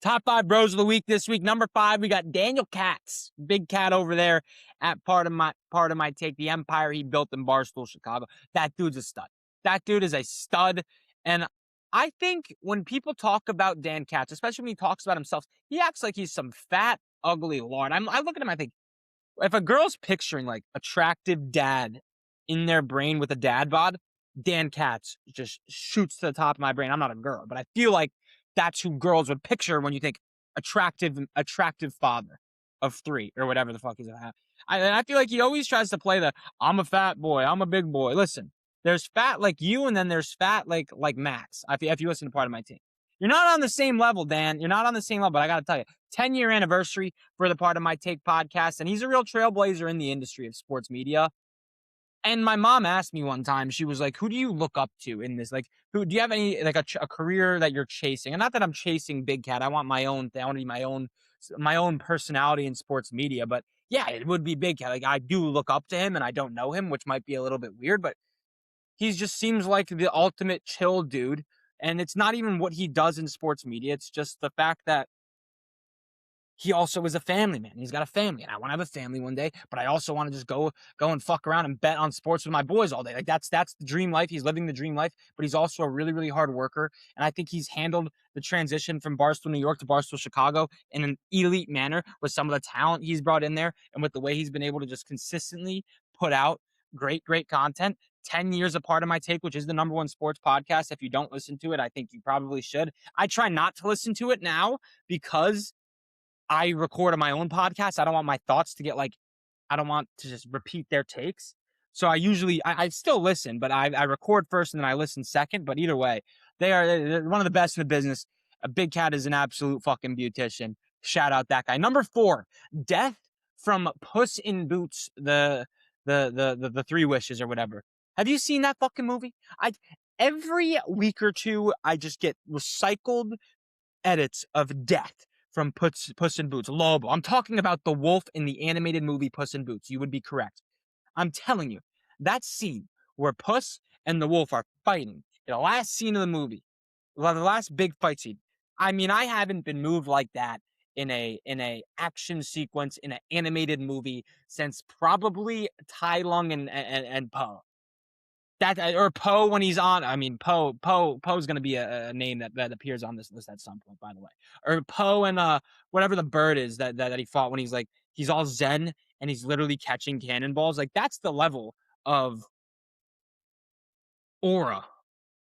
Top 5 bros of the week this week. Number 5, we got Daniel Katz. Big cat over there at part of my take. The empire he built in Barstool, Chicago. That dude's a stud. That dude is a stud. And I think when people talk about Dan Katz, especially when he talks about himself, he acts like he's some fat, ugly lord. I look at him, I think, if a girl's picturing like attractive dad in their brain with a dad bod, Dan Katz just shoots to the top of my brain. I'm not a girl, but I feel like that's who girls would picture when you think attractive father of 3 or whatever the fuck he's at. And I feel like he always tries to play the I'm a fat boy, I'm a big boy. Listen, there's fat like you, and then there's fat like Max. If you listen to part of my team, you're not on the same level, Dan. You're not on the same level. But I got to tell you, 10-year anniversary for the Part of My Take podcast, and he's a real trailblazer in the industry of sports media. And my mom asked me one time, she was like, who do you look up to in this? Like, who do you have any, like a career that you're chasing? And not that I'm chasing Big Cat. I want my own thing. I want to be my own personality in sports media. But yeah, it would be Big Cat. Like, I do look up to him and I don't know him, which might be a little bit weird, but he just seems like the ultimate chill dude. And it's not even what he does in sports media. It's just the fact that he also is a family man. He's got a family, and I want to have a family one day, but I also want to just go and fuck around and bet on sports with my boys all day. Like that's the dream life. He's living the dream life, but he's also a really, really hard worker. And I think he's handled the transition from Barstool, New York to Barstool, Chicago in an elite manner with some of the talent he's brought in there and with the way he's been able to just consistently put out great content. 10 years apart of my take, which is the #1 sports podcast. If you don't listen to it, I think you probably should. I try not to listen to it now because I record on my own podcast. I don't want my thoughts to get like, I don't want to just repeat their takes. So I still listen, but I record first and then I listen second. But either way, they're one of the best in the business. A Big Cat is an absolute fucking beautician. Shout out that guy. Number 4, Death from Puss in Boots, the 3 Wishes or whatever. Have you seen that fucking movie? Every week or two, I just get recycled edits of Death from Puss in Boots. Lobo. I'm talking about the wolf in the animated movie Puss in Boots. You would be correct. I'm telling you, that scene where Puss and the wolf are fighting, the last scene of the movie, well, the last big fight scene. I mean, I haven't been moved like that in a action sequence in an animated movie since probably Tai Lung and Po. That or Poe when he's on. I mean, Poe's gonna be a name that appears on this list at some point, by the way. Or Poe and whatever the bird is that he fought when he's all zen and he's literally catching cannonballs. Like that's the level of aura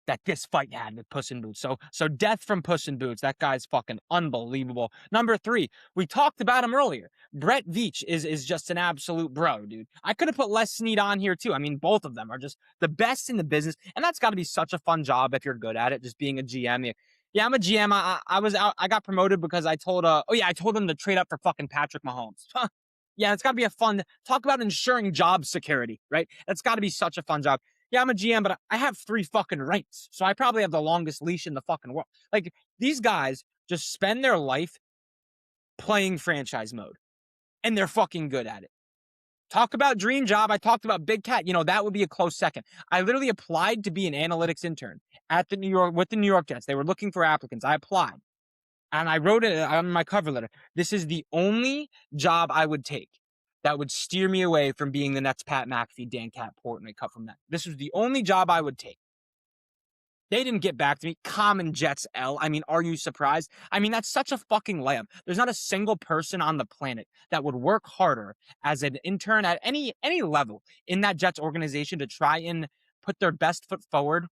that this fight had with Puss in Boots. So Death from Puss in Boots. That guy's fucking unbelievable. Number 3, we talked about him earlier. Brett Veach is just an absolute bro, dude. I could have put Les Snead on here too. I mean, both of them are just the best in the business, and that's got to be such a fun job if you're good at it. Just being a GM. Yeah, I'm a GM. I was out. I got promoted because I told I told them to trade up for fucking Patrick Mahomes. Yeah, it's got to be a fun talk about ensuring job security, right? That's got to be such a fun job. Yeah, I'm a GM, but I have 3 fucking rights. So I probably have the longest leash in the fucking world. Like, these guys just spend their life playing franchise mode. And they're fucking good at it. Talk about dream job. I talked about Big Cat. That would be a close second. I literally applied to be an analytics intern with the New York Jets. They were looking for applicants. I applied. And I wrote it on my cover letter. This is the only job I would take that would steer me away from being the next Pat McAfee, Dan Cat Portnoy cut from that. This was the only job I would take. They didn't get back to me. Common Jets L. I mean, are you surprised? I mean, that's such a fucking layup. There's not a single person on the planet that would work harder as an intern at any level in that Jets organization to try and put their best foot forward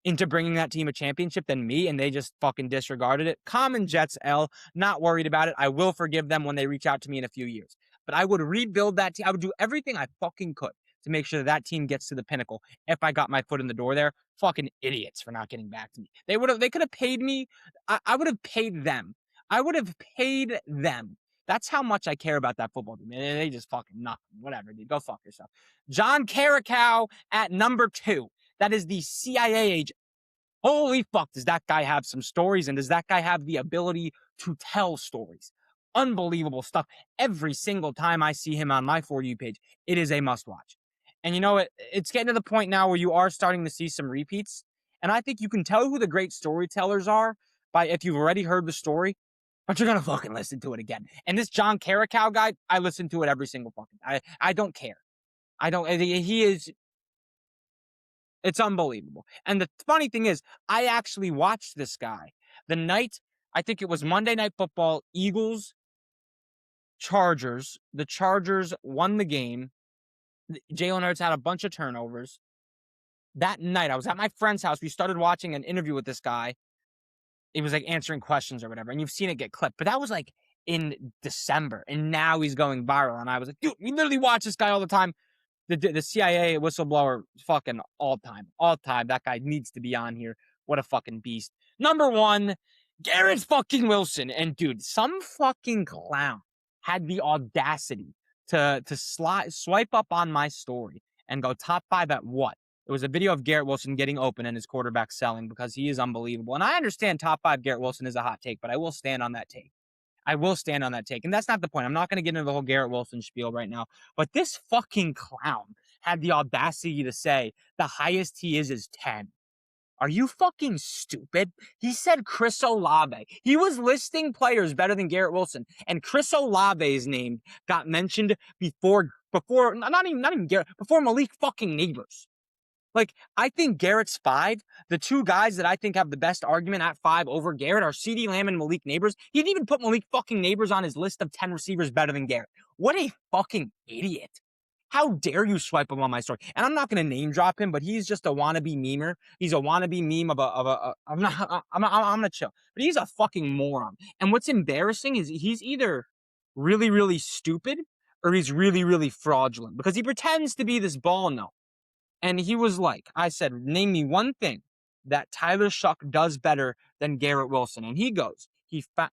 into bringing that team a championship than me, and they just fucking disregarded it. Common Jets L. Not worried about it. I will forgive them when they reach out to me in a few years. But I would rebuild that team. I would do everything I fucking could to make sure that team gets to the pinnacle if I got my foot in the door there. Fucking idiots for not getting back to me. They could have paid me. I would have paid them. I would have paid them. That's how much I care about that football team. They just fucking nothing. Whatever, dude. Go fuck yourself. John Carricow at number 2. That is the CIA agent. Holy fuck, does that guy have some stories, and does that guy have the ability to tell stories? Unbelievable stuff. Every single time I see him on my For You page, it is a must watch. And it's getting to the point now where you are starting to see some repeats. And I think you can tell who the great storytellers are if you've already heard the story, but you're gonna fucking listen to it again. And this John Carricow guy, I listen to it every single fucking. I don't care. I don't. He is. It's unbelievable. And the funny thing is, I actually watched this guy the night. I think it was Monday Night Football. Eagles, Chargers. The Chargers won the game. Jalen Hurts had a bunch of turnovers. That night, I was at my friend's house. We started watching an interview with this guy. It was like answering questions or whatever, and you've seen it get clipped. But that was like in December, and now he's going viral. And I was like, dude, we literally watch this guy all the time. The CIA whistleblower, fucking all time. That guy needs to be on here. What a fucking beast. Number one, Garrett fucking Wilson. And dude, some fucking clown had the audacity to swipe up on my story and go top 5 at what? It was a video of Garrett Wilson getting open and his quarterback selling because he is unbelievable. And I understand top 5 Garrett Wilson is a hot take, but I will stand on that take. And that's not the point. I'm not going to get into the whole Garrett Wilson spiel right now. But this fucking clown had the audacity to say the highest he is 10. Are you fucking stupid? He said Chris Olave. He was listing players better than Garrett Wilson. And Chris Olave's name got mentioned before not even Garrett, before Malik fucking Neighbors. Like, I think Garrett's 5. The two guys that I think have the best argument at 5 over Garrett are CeeDee Lamb and Malik Neighbors. He didn't even put Malik fucking Neighbors on his list of 10 receivers better than Garrett. What a fucking idiot. How dare you swipe him on my story? And I'm not going to name drop him, but he's just a wannabe memer. He's a wannabe meme I'm going to chill. But he's a fucking moron. And what's embarrassing is he's either really, really stupid or he's really, really fraudulent because he pretends to be this ball nut. And he was like, I said, name me one thing that Tyler Shuck does better than Garrett Wilson. And he goes,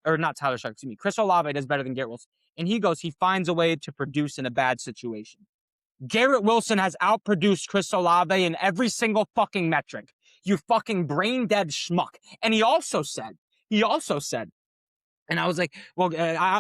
not Tyler Shuck, excuse me, Chris Olave does better than Garrett Wilson. And he goes, he finds a way to produce in a bad situation. Garrett Wilson has outproduced Chris Olave in every single fucking metric. You fucking brain dead schmuck. And he also said, and I was like, well,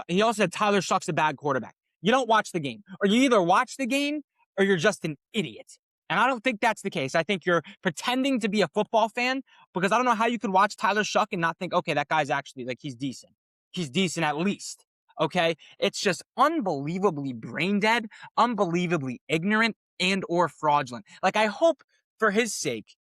he also said Tyler Shuck's a bad quarterback. You don't watch the game. Or you either watch the game or you're just an idiot. And I don't think that's the case. I think you're pretending to be a football fan because I don't know how you could watch Tyler Shuck and not think, okay, that guy's actually, like, he's decent. He's decent at least, okay? It's just unbelievably brain dead, unbelievably ignorant, and or fraudulent. Like, I hope for his sake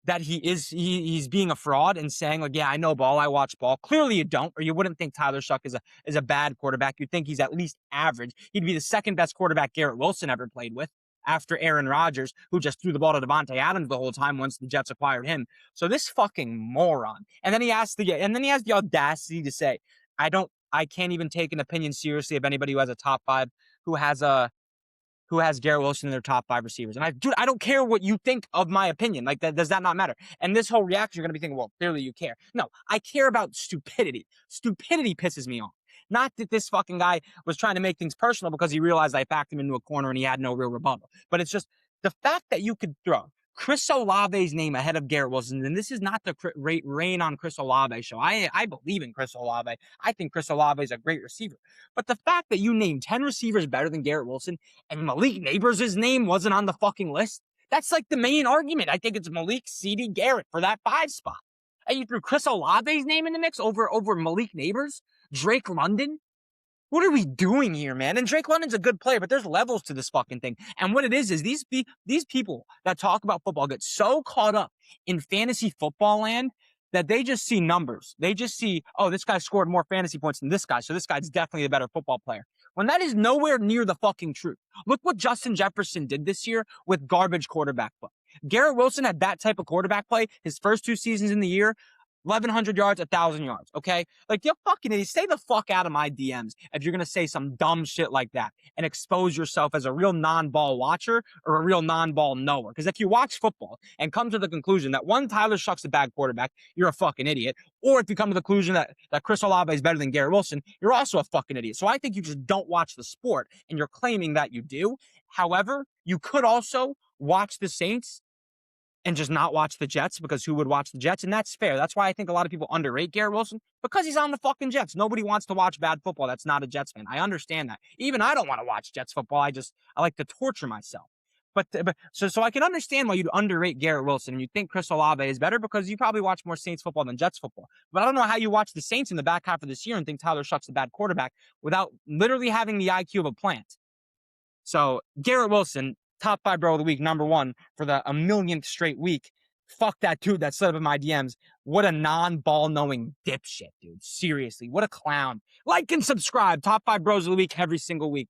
that he's being a fraud and saying, like, yeah, I know ball, I watch ball. Clearly you don't, or you wouldn't think Tyler Shuck is a bad quarterback. You'd think he's at least average. He'd be the second best quarterback Garrett Wilson ever played with, after Aaron Rodgers, who just threw the ball to Devontae Adams the whole time once the Jets acquired him. So this fucking moron. And then he has the audacity to say, I can't even take an opinion seriously of anybody who has a top 5, who has Garrett Wilson in their top 5 receivers. And I don't care what you think of my opinion. Like, that does that not matter? And this whole reaction, you're going to be thinking, well, clearly you care. No, I care about stupidity. Stupidity pisses me off. Not that this fucking guy was trying to make things personal because he realized I backed him into a corner and he had no real rebuttal. But it's just the fact that you could throw Chris Olave's name ahead of Garrett Wilson, and this is not the rain on Chris Olave show. I believe in Chris Olave. I think Chris Olave is a great receiver. But the fact that you named 10 receivers better than Garrett Wilson and Malik Neighbors' name wasn't on the fucking list, that's like the main argument. I think it's Malik, CeeDee, Garrett for that 5 spot. And you threw Chris Olave's name in the mix over Malik Neighbors? Drake London? What are we doing here, man? And Drake London's a good player, but there's levels to this fucking thing. And what it is these people that talk about football get so caught up in fantasy football land that they just see numbers. They just see, oh, this guy scored more fantasy points than this guy, so this guy's definitely a better football player. When that is nowhere near the fucking truth. Look what Justin Jefferson did this year with garbage quarterback play. Garrett Wilson had that type of quarterback play his first 2 seasons in the year. 1,100 yards, 1,000 yards, okay? Like, you're fucking idiot. Stay the fuck out of my DMs if you're going to say some dumb shit like that and expose yourself as a real non-ball watcher or a real non-ball knower. Because if you watch football and come to the conclusion that one, Tyler Shuck's a bad quarterback, you're a fucking idiot. Or if you come to the conclusion that Chris Olave is better than Garrett Wilson, you're also a fucking idiot. So I think you just don't watch the sport and you're claiming that you do. However, you could also watch the Saints and just not watch the Jets, because who would watch the Jets? And that's fair. That's why I think a lot of people underrate Garrett Wilson, because he's on the fucking Jets. Nobody wants to watch bad football that's not a Jets fan. I understand that. Even I don't want to watch Jets football. I like to torture myself. So I can understand why you'd underrate Garrett Wilson and you think Chris Olave is better because you probably watch more Saints football than Jets football. But I don't know how you watch the Saints in the back half of this year and think Tyler Shuck's a bad quarterback without literally having the IQ of a plant. So Garrett Wilson, top 5 bro of the week, number 1 for the a millionth straight week. Fuck that dude that slid up in my DMs. What a non-ball knowing dipshit, dude. Seriously, what a clown. Like and subscribe. Top 5 bros of the week every single week.